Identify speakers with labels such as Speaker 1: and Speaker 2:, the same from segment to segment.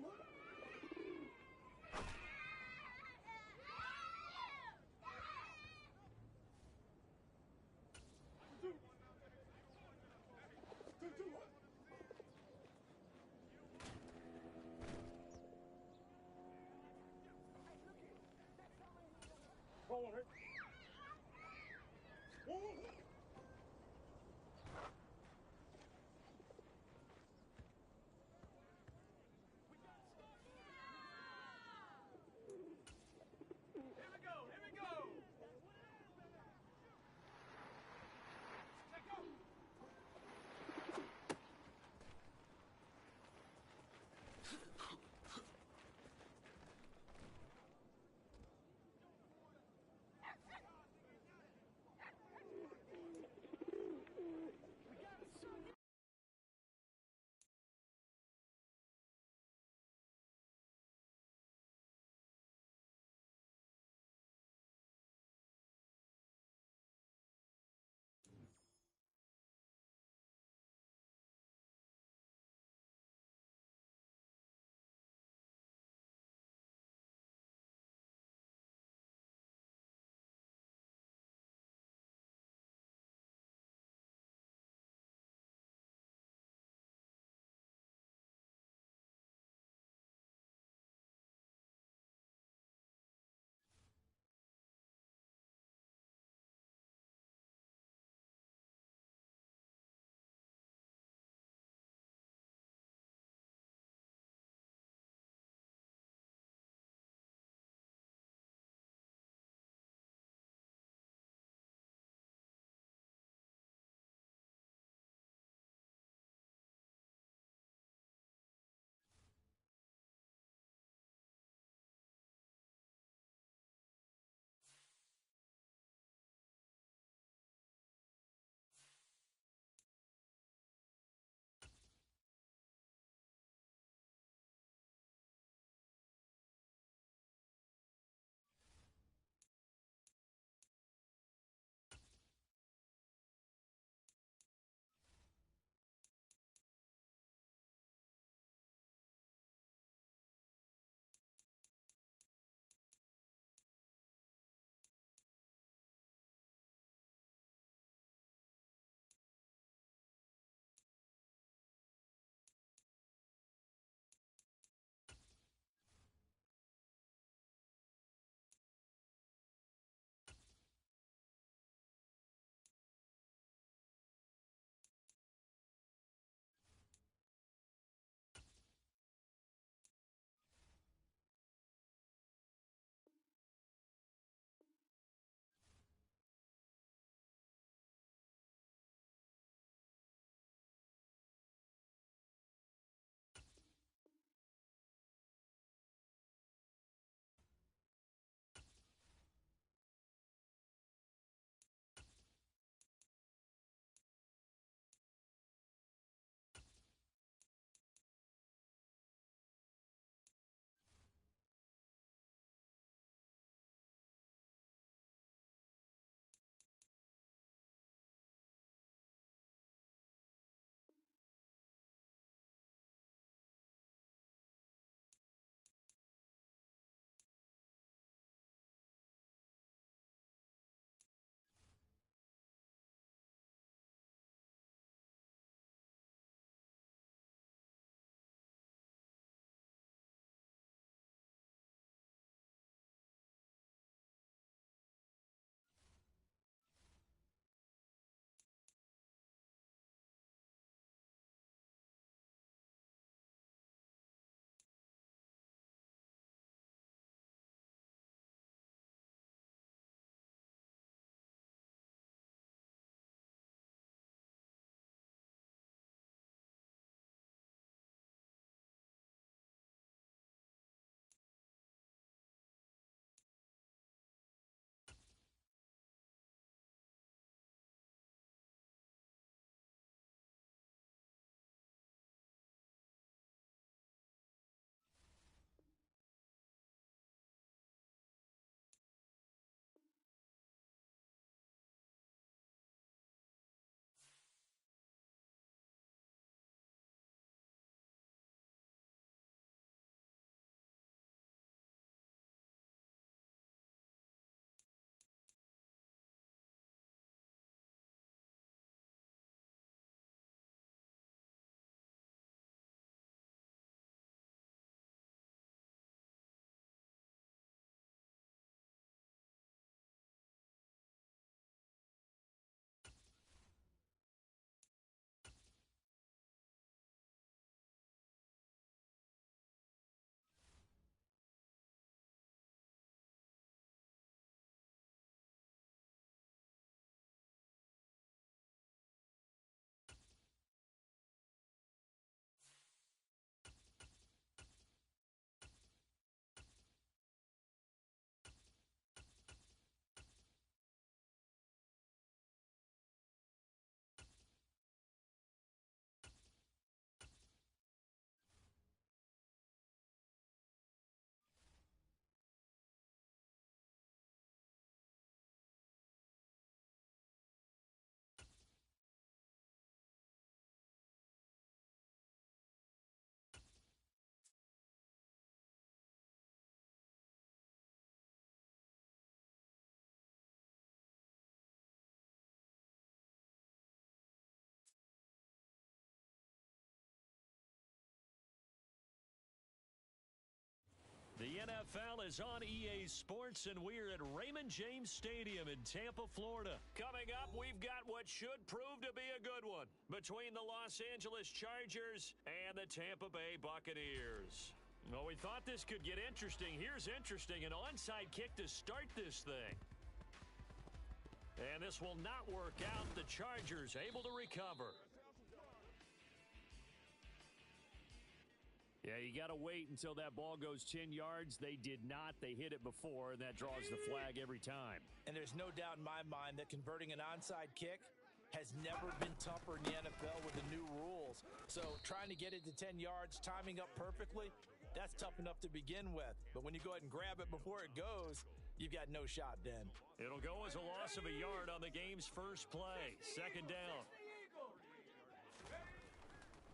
Speaker 1: We got stuff! NFL is on EA Sports, and we're at Raymond James Stadium in Tampa, Florida. Coming up, we've got what should prove to be a good one between the Los Angeles Chargers and the Tampa Bay Buccaneers. Well, we thought this could get interesting. Here's interesting, an onside kick to start this thing. And this will not work out. The Chargers able to recover. Yeah, you got to wait until that ball goes 10 yards. They did not. They hit it before, and that draws the flag every time.
Speaker 2: And there's no doubt in my mind that converting an onside kick has never been tougher in the NFL with the new rules. So trying to get it to 10 yards, timing up perfectly, that's tough enough to begin with. But when you go ahead and grab it before it goes, you've got no shot then.
Speaker 1: It'll go as a loss of a yard on the game's first play. Second down.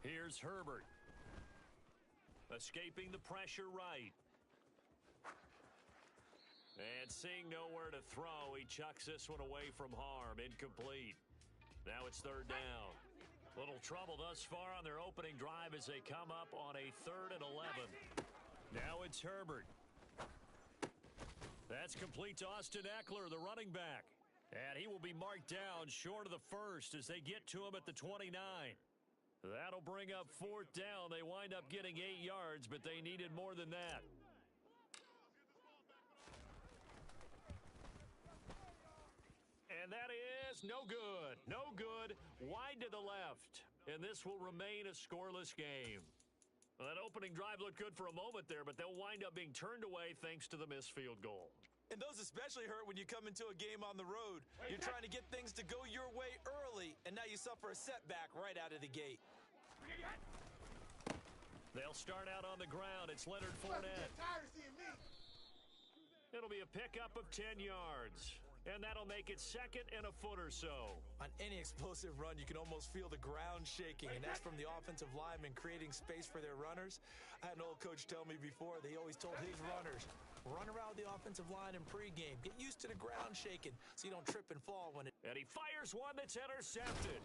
Speaker 1: Here's Herbert. Escaping the pressure right. And seeing nowhere to throw, he chucks this one away from harm. Incomplete. Now it's third down. Little trouble thus far on their opening drive as they come up on a 3rd and 11. Now it's Herbert. That's complete to Austin Eckler, the running back. And he will be marked down short of the first as they get to him at the 29. That'll bring up 4th down. They wind up getting 8 yards, but they needed more than that. And that is no good. No good. Wide to the left. And this will remain a scoreless game. Well, that opening drive looked good for a moment there, but they'll wind up being turned away thanks to the missed field goal.
Speaker 2: And those especially hurt when you come into a game on the road. You're trying to get things to go your way early, and now you suffer a setback right out of the gate.
Speaker 1: They'll start out on the ground. It's Leonard Fournette. It'll be a pickup of 10 yards. And that'll make it 2nd and a foot or so.
Speaker 2: On any explosive run, you can almost feel the ground shaking, and that's from the offensive linemen creating space for their runners. I had an old coach tell me before, they always told his runners, run around the offensive line in pregame. Get used to the ground shaking so you don't trip and fall when it...
Speaker 1: And he fires one that's intercepted.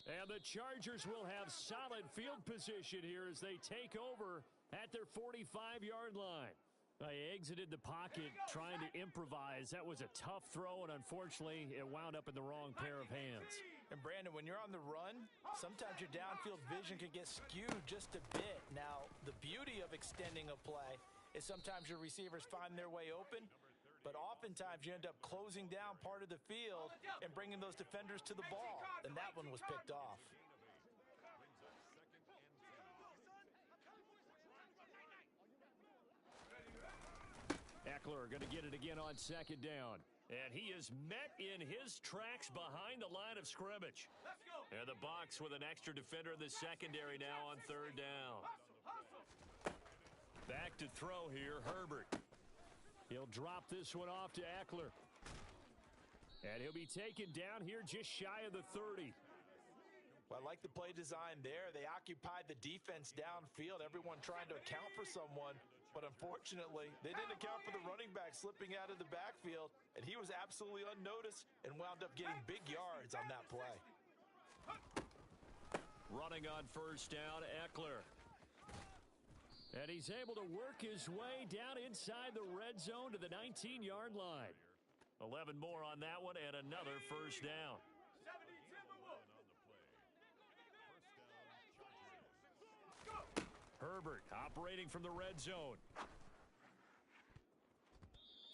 Speaker 1: And the Chargers will have solid field position here as they take over at their 45-yard line. They exited the pocket trying to improvise. That was a tough throw, and unfortunately, it wound up in the wrong pair of hands.
Speaker 2: And, Brandon, when you're on the run, sometimes your downfield vision can get skewed just a bit. Now, the beauty of extending a play is sometimes your receivers find their way open, but oftentimes you end up closing down part of the field and bringing those defenders to the ball, and that one was picked off.
Speaker 1: Eckler going to get it again on 2nd down. And he is met in his tracks behind the line of scrimmage. And the Bucs with an extra defender in the secondary now on 3rd down. Back to throw here, Herbert. He'll drop this one off to Eckler. And he'll be taken down here just shy of the 30.
Speaker 2: Well, I like the play design there. They occupied the defense downfield, everyone trying to account for someone. But unfortunately, they didn't account for the running back slipping out of the backfield, and he was absolutely unnoticed and wound up getting big yards on that play.
Speaker 1: Running on 1st down, Eckler. And he's able to work his way down inside the red zone to the 19-yard line. 11 more on that one and another 1st down. Herbert operating from the red zone.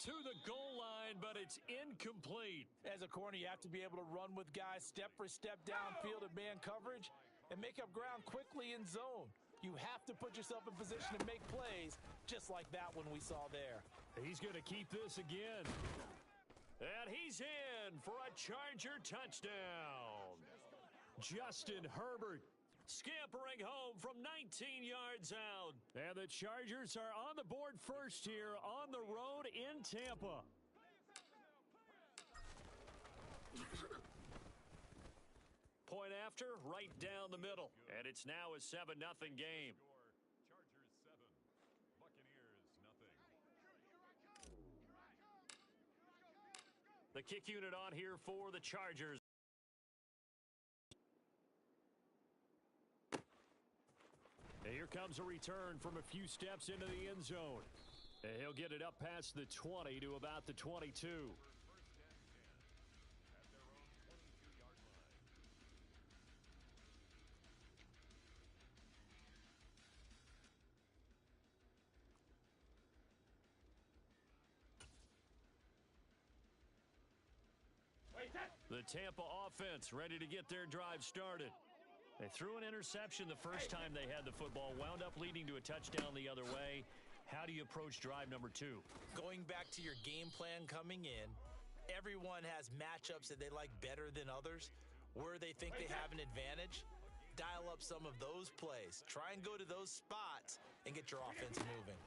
Speaker 1: To the goal line, but it's incomplete.
Speaker 2: As a corner, you have to be able to run with guys step for step downfield in man coverage and make up ground quickly in zone. You have to put yourself in position to make plays just like that one we saw there.
Speaker 1: He's going to keep this again. And he's in for a Charger touchdown. Justin Herbert scampering home from 19 yards out. And the Chargers are on the board first here on the road in Tampa. Point after, right down the middle. And it's now a 7-0 game.
Speaker 3: Chargers 7, Buccaneers nothing.
Speaker 1: The kick unit on here for the Chargers. And here comes a return from a few steps into the end zone. And he'll get it up past the 20 to about the 22. The Tampa offense ready to get their drive started. They threw an interception the first time they had the football, wound up leading to a touchdown the other way. How do you approach drive number 2?
Speaker 2: Going back to your game plan coming in, everyone has matchups that they like better than others, where they think they have an advantage. Dial up some of those plays. Try and go to those spots and get your offense moving.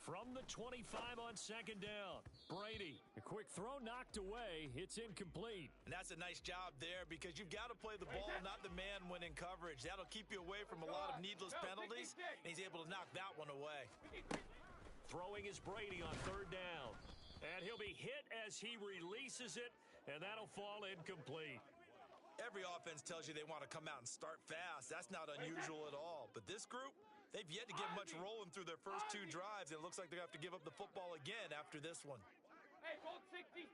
Speaker 1: From the 25 on second down, Brady. A quick throw knocked away. It's incomplete.
Speaker 2: And that's a nice job there because you've got to play the ball, not the man when in coverage. That'll keep you away from a lot of needless penalties, and he's able to knock that one away.
Speaker 1: Throwing is Brady on third down. And he'll be hit as he releases it, and that'll fall incomplete.
Speaker 2: Every offense tells you they want to come out and start fast. That's not unusual at all. But this group, they've yet to get much rolling through their first 2 drives, and it looks like they're going to have to give up the football again after this one.
Speaker 4: Hey, hold 66.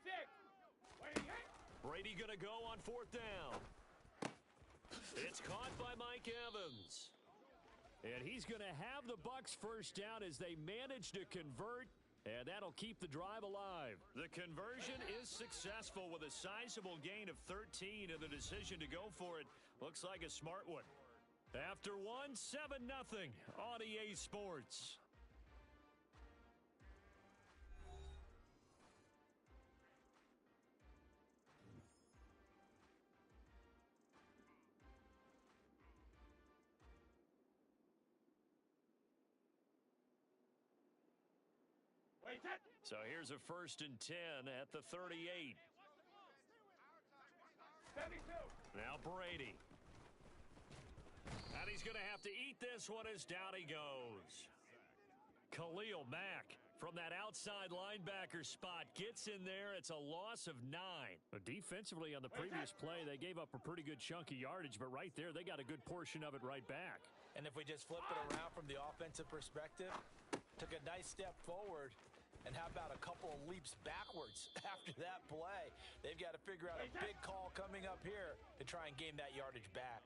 Speaker 1: Brady going to go on fourth down. It's caught by Mike Evans. And he's going to have the Bucs first down as they manage to convert, and that'll keep the drive alive. The conversion is successful with a sizable gain of 13, and the decision to go for it looks like a smart one. After one, 7-0 on EA Sports. So here's a 1st and 10 at the 38.
Speaker 4: 72.
Speaker 1: Now Brady. And he's going to have to eat this one as down he goes. Khalil Mack from that outside linebacker spot gets in there. It's a loss of 9. But defensively on the previous play, they gave up a pretty good chunk of yardage, but right there, they got a good portion of it right back.
Speaker 2: And if we just flip it around from the offensive perspective, took a nice step forward, and how about a couple of leaps backwards after that play? They've got to figure out a big call coming up here to try and gain that yardage back.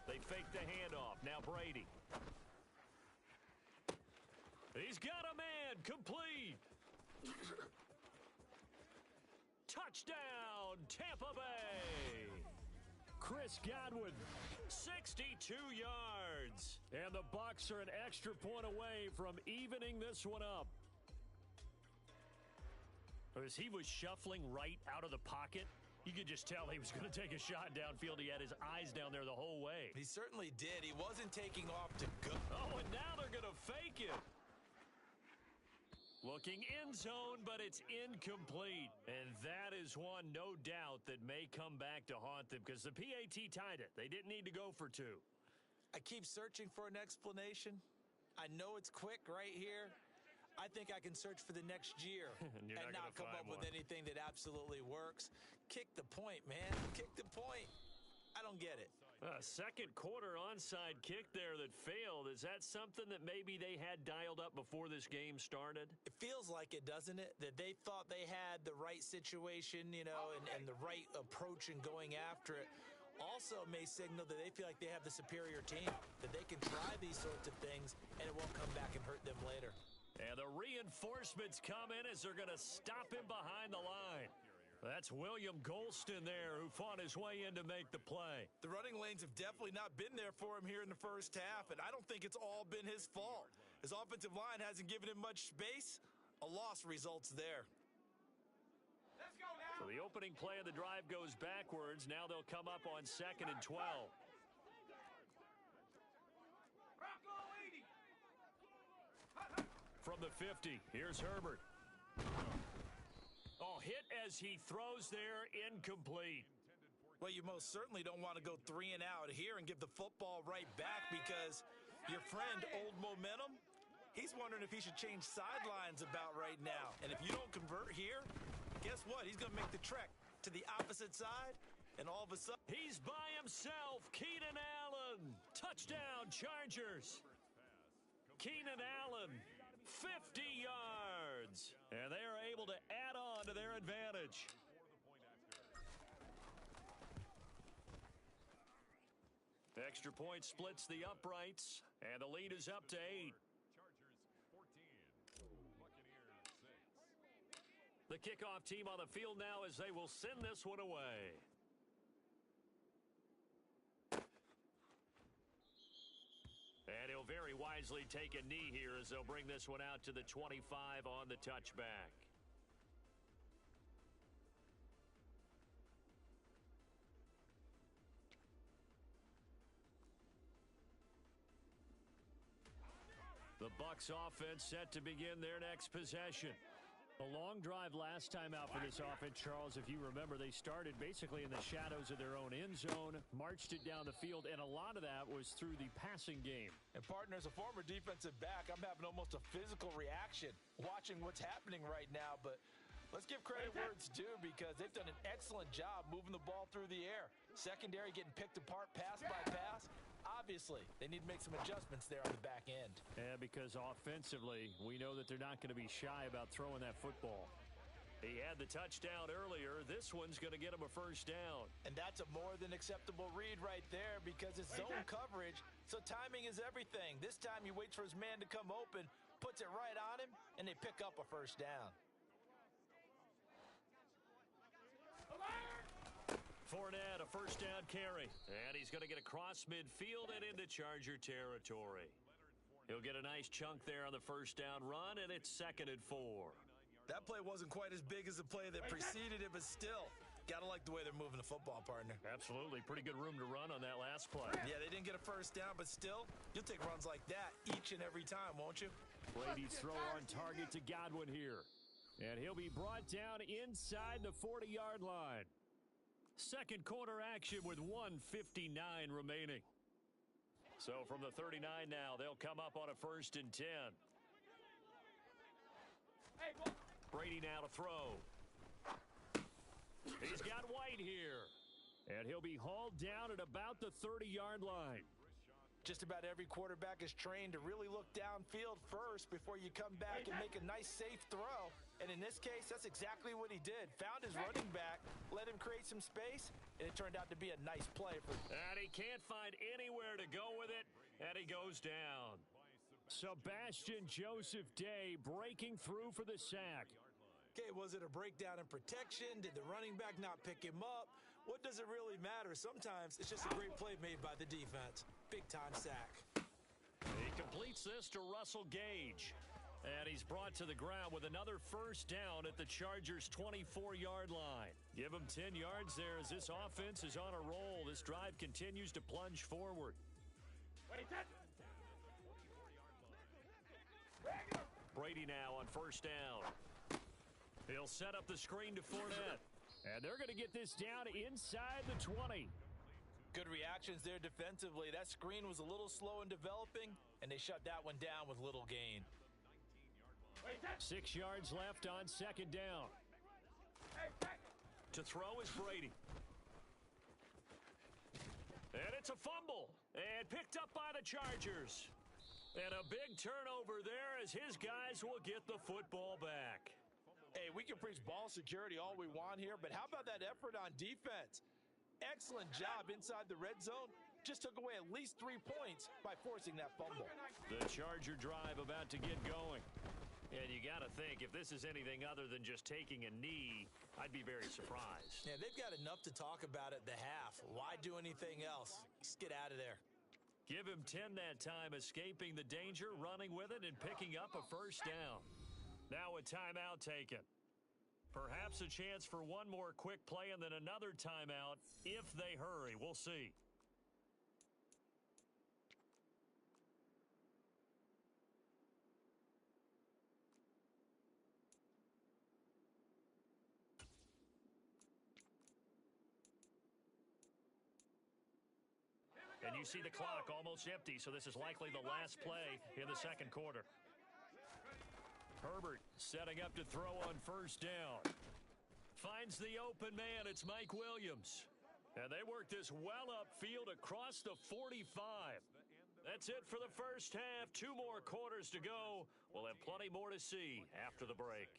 Speaker 1: They fake the handoff. Now Brady. He's got a man. Complete. Touchdown, Tampa Bay. Chris Godwin, 62 yards. And the Bucs are an extra point away from evening this one up. As he was shuffling right out of the pocket, you could just tell he was going to take a shot downfield. He had his eyes down there the whole way.
Speaker 2: He certainly did. He wasn't taking off to go.
Speaker 1: Oh, and now they're going to fake it. Looking end zone, but it's incomplete. And that is one, no doubt, that may come back to haunt them because the PAT tied it. They didn't need to go for 2.
Speaker 2: I keep searching for an explanation. I know it's quick right here. I think I can search for the next year and not come up with anything that absolutely works. Kick the point, man. Kick the point. I don't get it.
Speaker 1: Second quarter onside kick there that failed. Is that something that maybe they had dialed up before this game started?
Speaker 2: It feels like it, doesn't it? That they thought they had the right situation, you know, and the right approach in going after it. Also may signal that they feel like they have the superior team, that they can try these sorts of things and it won't come back and hurt them later.
Speaker 1: And the reinforcements come in as they're going to stop him behind the line. That's William Golston there who fought his way in to make the play.
Speaker 2: The running lanes have definitely not been there for him here in the first half, and I don't think it's all been his fault. His offensive line hasn't given him much space. A loss results there.
Speaker 4: Let's go now.
Speaker 1: So the opening play of the drive goes backwards. Now they'll come up on 2nd and 12.
Speaker 4: Rocco 80.
Speaker 1: From the 50, here's Herbert. Oh, hit as he throws there, incomplete.
Speaker 2: Well, you most certainly don't want to go 3 and out here and give the football right back because your friend, Old Momentum, he's wondering if he should change sidelines about right now. And if you don't convert here, guess what? He's going to make the trek to the opposite side
Speaker 5: and all of a sudden...
Speaker 1: He's by himself. Keenan Allen. Touchdown, Chargers. Keenan Allen, 50 yards. And they are able to add on to their advantage. Extra point splits the uprights, and the lead is up to 8. The kickoff team on the field now as they will send this one away. And he'll very wisely take a knee here as they'll bring this one out to the 25 on the touchback. The Bucs offense set to begin their next possession. A long drive last time out for this offense, Charles. If you remember, they started basically in the shadows of their own end zone, marched it down the field, and a lot of that was through the passing game.
Speaker 2: And partner, as a former defensive back, I'm having almost a physical reaction watching what's happening right now. But let's give credit where it's due because they've done an excellent job moving the ball through the air. Secondary getting picked apart pass by pass. Obviously, they need to make some adjustments there on the back end.
Speaker 1: Yeah, because offensively, we know that they're not going to be shy about throwing that football. He had the touchdown earlier. This one's going to get him a first down.
Speaker 2: And that's a more than acceptable read right there because it's zone coverage, so timing is everything. This time he waits for his man to come open, puts it right on him, and they pick up a first down.
Speaker 1: Fournette, a first down carry. And he's going to get across midfield and into Charger territory. He'll get a nice chunk there on the first down run, and it's 2nd and 4.
Speaker 5: That play wasn't quite as big as the play that preceded it, but still, gotta like the way they're moving the football, partner.
Speaker 1: Absolutely. Pretty good room to run on that last play.
Speaker 5: Yeah, they didn't get a first down, but still, you'll take runs like that each and every time, won't you?
Speaker 1: Brady's throw on target to Godwin here. And he'll be brought down inside the 40-yard line. Second quarter action with 1:59 remaining. So from the 39 now, they'll come up on a 1st and 10. Brady now to throw. He's got White here. And he'll be hauled down at about the 30-yard line.
Speaker 2: Just about every quarterback is trained to really look downfield first before you come back and make a nice, safe throw. And in this case, that's exactly what he did. Found his running back, let him create some space, and it turned out to be a nice play for him.
Speaker 1: And he can't find anywhere to go with it, and he goes down. Sebastian Joseph Day breaking through for the sack.
Speaker 5: Okay, was it a breakdown in protection? Did the running back not pick him up? What does it really matter? Sometimes it's just a great play made by the defense. Big-time sack.
Speaker 1: He completes this to Russell Gage. And he's brought to the ground with another first down at the Chargers' 24-yard line. Give him 10 yards there as this offense is on a roll. This drive continues to plunge forward. Brady now on first down. He'll set up the screen to Fournette. And they're going to get this down inside the 20.
Speaker 2: Good reactions there defensively. That screen was a little slow in developing, and they shut that one down with little gain.
Speaker 1: 6 yards left on 2nd down. To throw is Brady. And it's a fumble. And picked up by the Chargers. And a big turnover there as his guys will get the football back.
Speaker 2: Hey, we can preach ball security all we want here, but how about that effort on defense? Excellent job inside the red zone. Just took away at least 3 points by forcing that fumble.
Speaker 1: The Charger drive about to get going. And you got to think, if this is anything other than just taking a knee, I'd be very surprised.
Speaker 5: Yeah, they've got enough to talk about at the half. Why do anything else? Just get out of there.
Speaker 1: Give him 10 that time, escaping the danger, running with it, and picking up a first down. Now a timeout taken. Perhaps a chance for one more quick play and then another timeout if they hurry. We'll see. And you see the clock almost empty, so this is likely the last play in the second quarter. Herbert setting up to throw on first down. Finds the open man. It's Mike Williams. And they work this well upfield across the 45. That's it for the first half. 2 more quarters to go. We'll have plenty more to see after the break.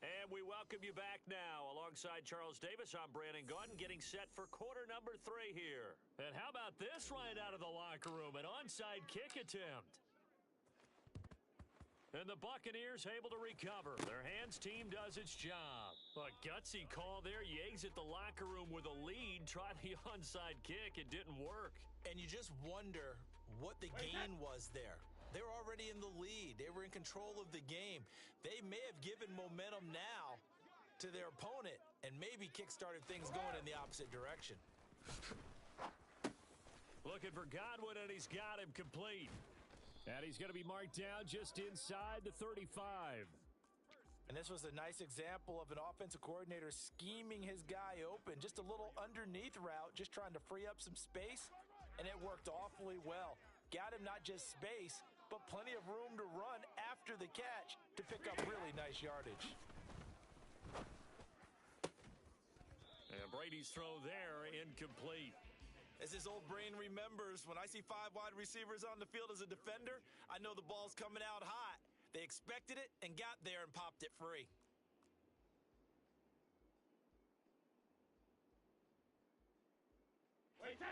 Speaker 1: And we welcome you back now. Alongside Charles Davis, I'm Brandon Gaudin, getting set for quarter number 3 here. And how about this right out of the locker room? An onside kick attempt. And the Buccaneers able to recover. Their hands team does its job. A gutsy call there. You exit the locker room with a lead. Try the onside kick. It didn't work.
Speaker 5: And you just wonder what the gain was there. They're already in the lead. They were in control of the game. They may have given momentum now to their opponent and maybe kick-started things going in the opposite direction.
Speaker 1: Looking for Godwin, and he's got him complete. And he's going to be marked down just inside the 35.
Speaker 2: And this was a nice example of an offensive coordinator scheming his guy open. Just a little underneath route, just trying to free up some space, and it worked awfully well. Got him not just space, but plenty of room to run after the catch to pick up really nice yardage.
Speaker 1: And Brady's throw there, incomplete.
Speaker 5: As his old brain remembers, when I see 5 wide receivers on the field as a defender, I know the ball's coming out hot. They expected it and got there and popped it free.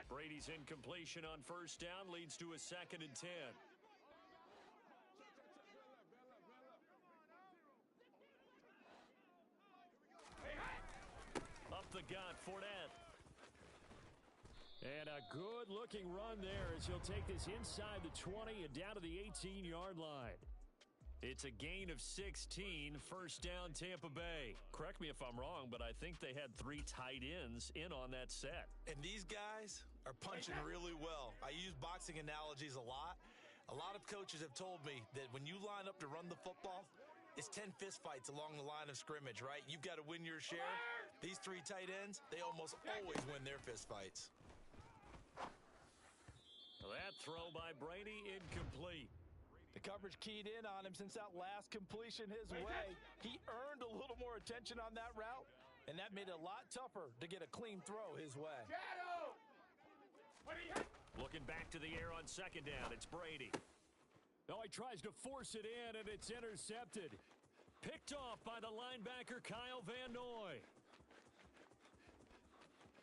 Speaker 1: Brady's incompletion on first down leads to a 2nd and 10. Up the gut, Fournette. And a good-looking run there as he'll take this inside the 20 and down to the 18-yard line. It's a gain of 16, first down Tampa Bay. Correct me if I'm wrong, but I think they had 3 tight ends in on that set.
Speaker 5: And these guys are punching really well. I use boxing analogies a lot. A lot of coaches have told me that when you line up to run the football, it's 10 fistfights along the line of scrimmage, right? You've got to win your share. These 3 tight ends, they almost always win their fistfights.
Speaker 1: That throw by Brady incomplete.
Speaker 2: The coverage keyed in on him since that last completion his way. He earned a little more attention on that route, and that made it a lot tougher to get a clean throw his way.
Speaker 1: Looking back to the air on 2nd down, it's Brady. Oh, he tries to force it in, and it's intercepted. Picked off by the linebacker, Kyle Van Noy.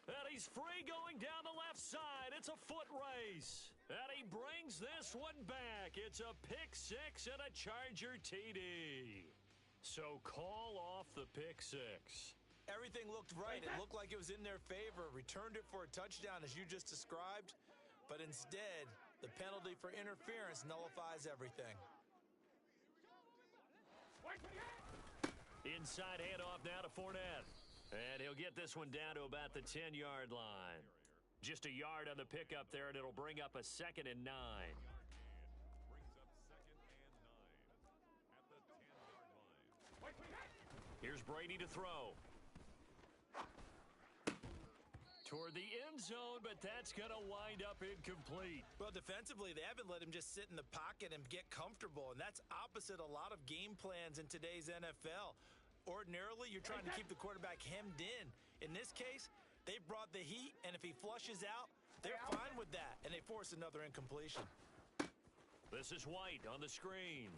Speaker 1: And he's free going down the left side. It's a foot race. And he brings this one back. It's a pick 6 and a Charger TD. So call off the pick 6.
Speaker 5: Everything looked right. It looked like it was in their favor. Returned it for a touchdown, as you just described. But instead, the penalty for interference nullifies everything.
Speaker 1: Inside handoff now to Fournette. And he'll get this one down to about the 10-yard line. Just a yard on the pickup there, and it'll bring up a 2nd and 9. Here's Brady to throw. Toward the end zone, but that's going to wind up incomplete.
Speaker 5: Well, defensively, they haven't let him just sit in the pocket and get comfortable, and that's opposite a lot of game plans in today's NFL. Ordinarily, you're trying to keep the quarterback hemmed in. In this case, they brought the heat, and if he flushes out, they're fine with that, and they force another incompletion.
Speaker 1: This is White on the screen.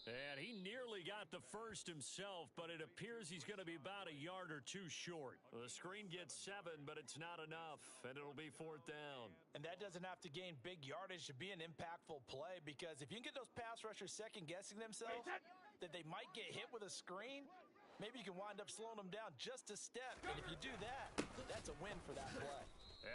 Speaker 1: And he nearly got the first himself, but it appears he's going to be about a yard or 2 short. The screen gets 7, but it's not enough, and it'll be 4th down.
Speaker 2: And that doesn't have to gain big yardage to be an impactful play, because if you can get those pass rushers second-guessing themselves, that they might get hit with a screen, maybe you can wind up slowing them down just a step. And if you do that, that's a win for that play.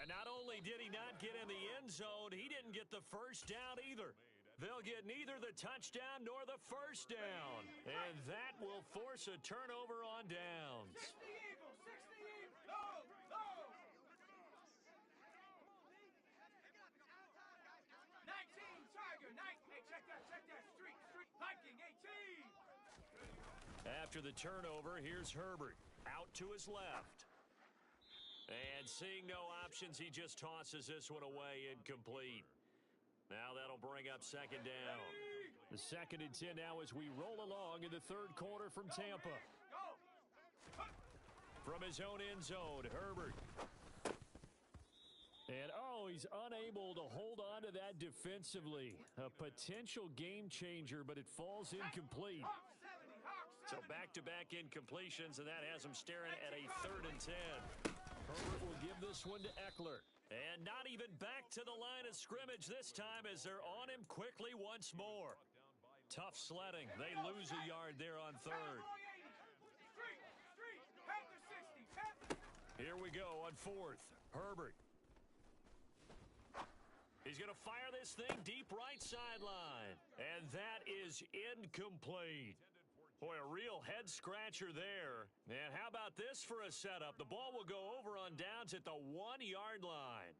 Speaker 1: And not only did he not get in the end zone, he didn't get the first down either. They'll get neither the touchdown nor the first down. And that will force a turnover on downs.
Speaker 4: 6 the Eagles! 6 the Eagles! Go! Go!
Speaker 1: After the turnover, here's Herbert. Out to his left. And seeing no options, he just tosses this one away, incomplete. Now that'll bring up second down. The 2nd and 10 now as we roll along in the third quarter from Tampa. From his own end zone, Herbert. And, he's unable to hold on to that defensively. A potential game changer, but it falls incomplete. So back-to-back incompletions, and that has him staring at a 3rd and 10. Herbert will give this one to Eckler. And not even back to the line of scrimmage this time as they're on him quickly once more. Tough sledding. They lose a yard there on 3rd. Here we go on 4th. Herbert. He's going to fire this thing deep right sideline. And that is incomplete. Boy, a real head-scratcher there. And how about this for a setup? The ball will go over on downs at the 1-yard line.